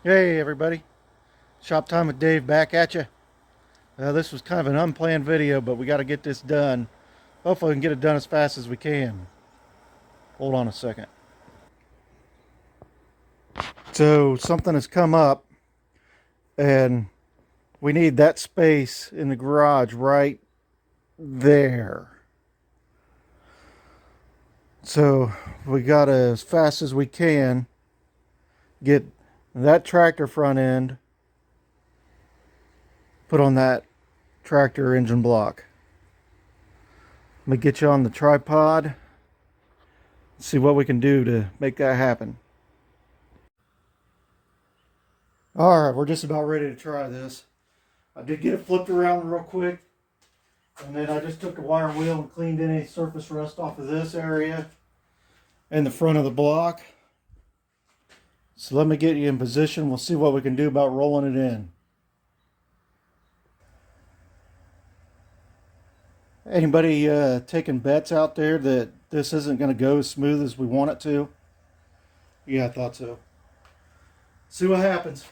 Hey everybody, Shop Time with Dave back at you. This was kind of an unplanned video, but we got to get this done. Hopefully we can get it done as fast as we can. Hold on a second. So something has come up and we need that space in the garage right there. So we got to, as fast as we can, get that tractor front end put on that tractor engine block. Let me get you on the tripod. See what we can do to make that happen. All right, we're just about ready to try this. I did get it flipped around real quick, and then I just took the wire wheel and cleaned any surface rust off of this area and the front of the block. So let me get you in position. We'll see what we can do about rolling it in. Anybody taking bets out there that this isn't going to go as smooth as we want it to? Yeah, I thought so. See what happens.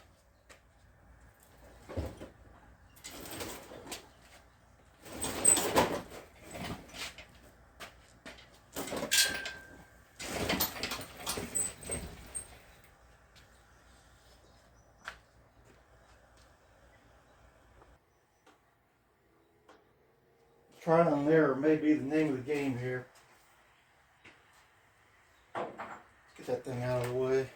Trial and error may be the name of the game here. Get that thing out of the way.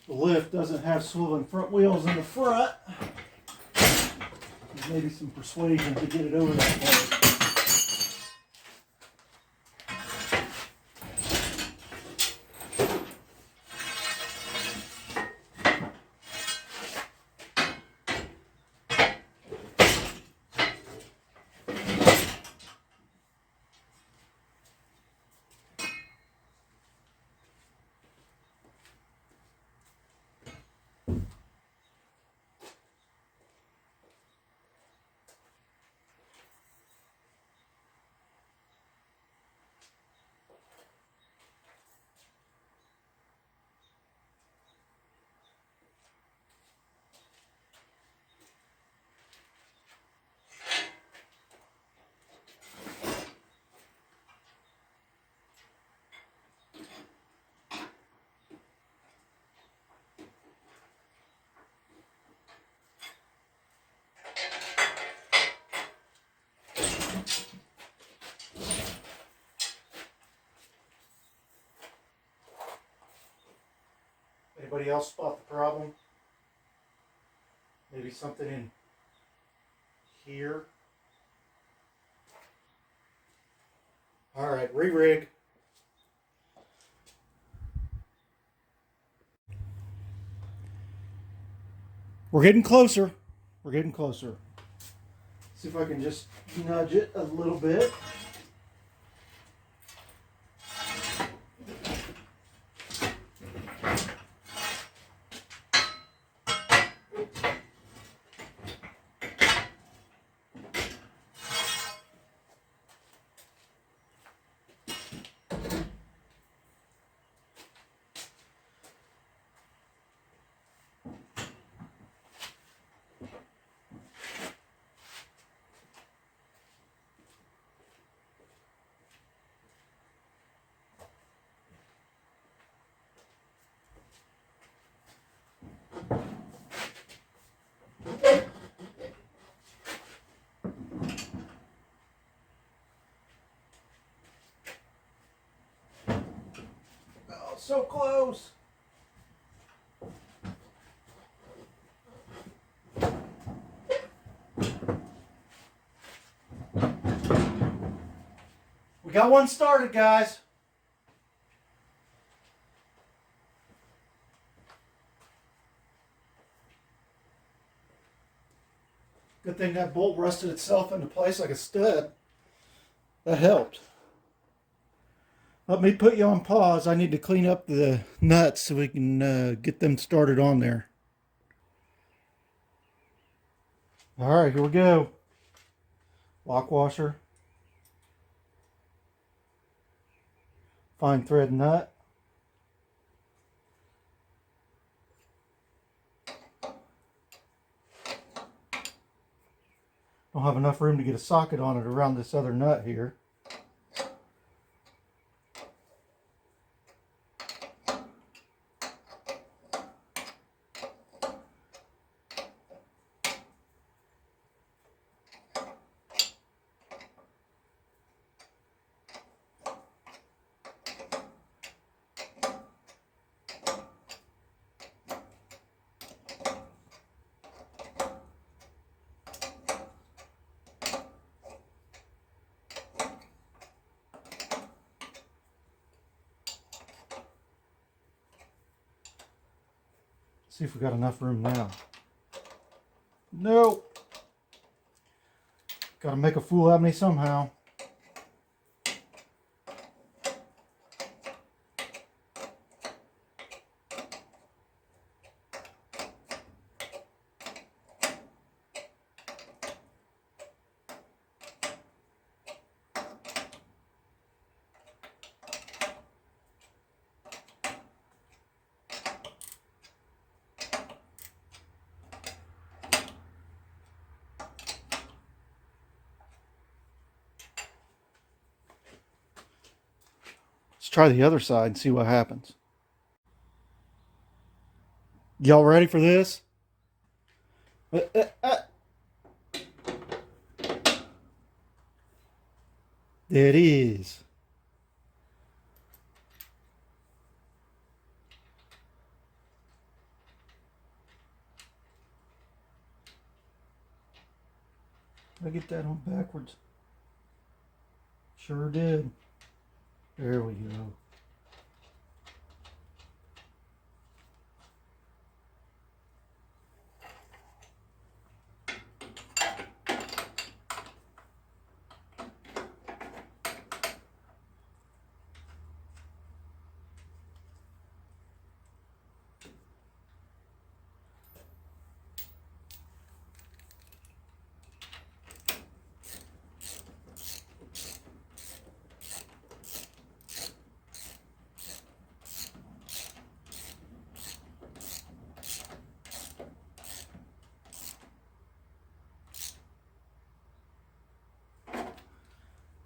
The lift doesn't have swiveling front wheels in the front. Maybe some persuasion to get it over that part. Anybody else spot the problem? Maybe something in here. All right, re-rig. We're getting closer. We're getting closer. See if I can just nudge it a little bit. Oh, so close. We got one started, guys. Good thing that bolt rusted itself into place like a stud. That helped. Let me put you on pause. I need to clean up the nuts so we can get them started on there. All right, here we go. Lock washer. Fine thread nut. Don't have enough room to get a socket on it around this other nut here. See if we got enough room now. Nope. Gotta make a fool out of me somehow. Let's try the other side and see what happens. Y'all ready for this? There it is. Did I get that on backwards? Sure did. There we go.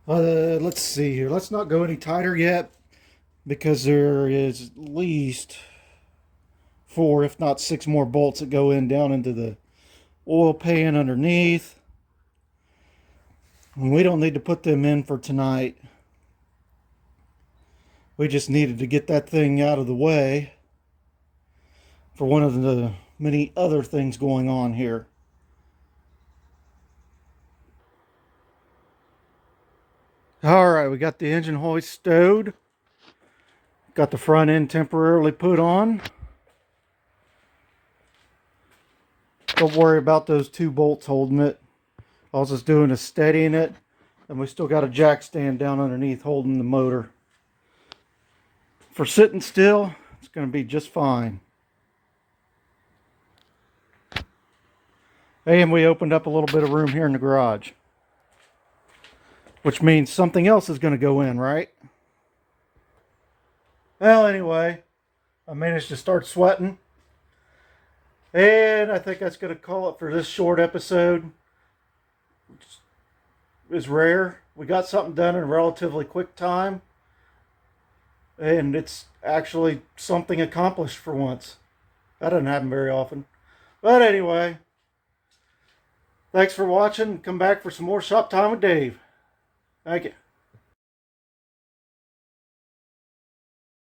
Let's see here. Let's not go any tighter yet because there is at least 4, if not 6 more bolts that go in down into the oil pan underneath. And we don't need to put them in for tonight. We just needed to get that thing out of the way for one of the many other things going on here. All right, we got the engine hoist stowed. Got the front end temporarily put on. Don't worry about those 2 bolts holding it. All it's doing is steadying it. And we still got a jack stand down underneath holding the motor. For sitting still, it's going to be just fine. And we opened up a little bit of room here in the garage. Which means something else is going to go in, right? Well, anyway, I managed to start sweating. And I think that's going to call it for this short episode. Which is rare. We got something done in a relatively quick time. And it's actually something accomplished for once. That doesn't happen very often. But anyway, thanks for watching. Come back for some more Shop Time with Dave. Thank you.